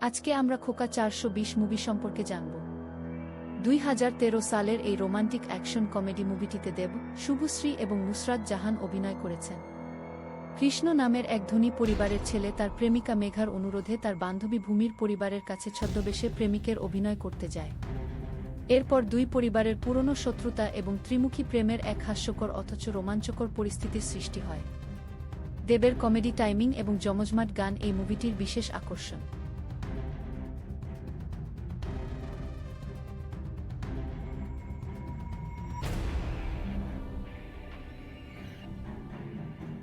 আজকে আমরা খোকা 420 মুভি সম্পর্কে জানব। 2013 সালের এই রোমান্টিক অ্যাকশন কমেডি মুভিটিতে দেব, শুভশ্রী এবং নুসরাত জাহান অভিনয় করেছেন। কৃষ্ণ নামের এক ধনী পরিবারের ছেলে তার প্রেমিকা মেঘার অনুরোধে তার বান্ধবী ভূমির পরিবারের কাছে ছদ্মবেশে প্রেমিকের অভিনয় করতে যায়। এরপর দুই পরিবারের পুরনো শত্রুতা এবং ত্রিমুখী প্রেমের এক হাস্যকর অথচ রোমাঞ্চকর পরিস্থিতির সৃষ্টি হয়। দেবের কমেডি টাইমিং এবং জমজমাট গান এই মুভিটির বিশেষ আকর্ষণ।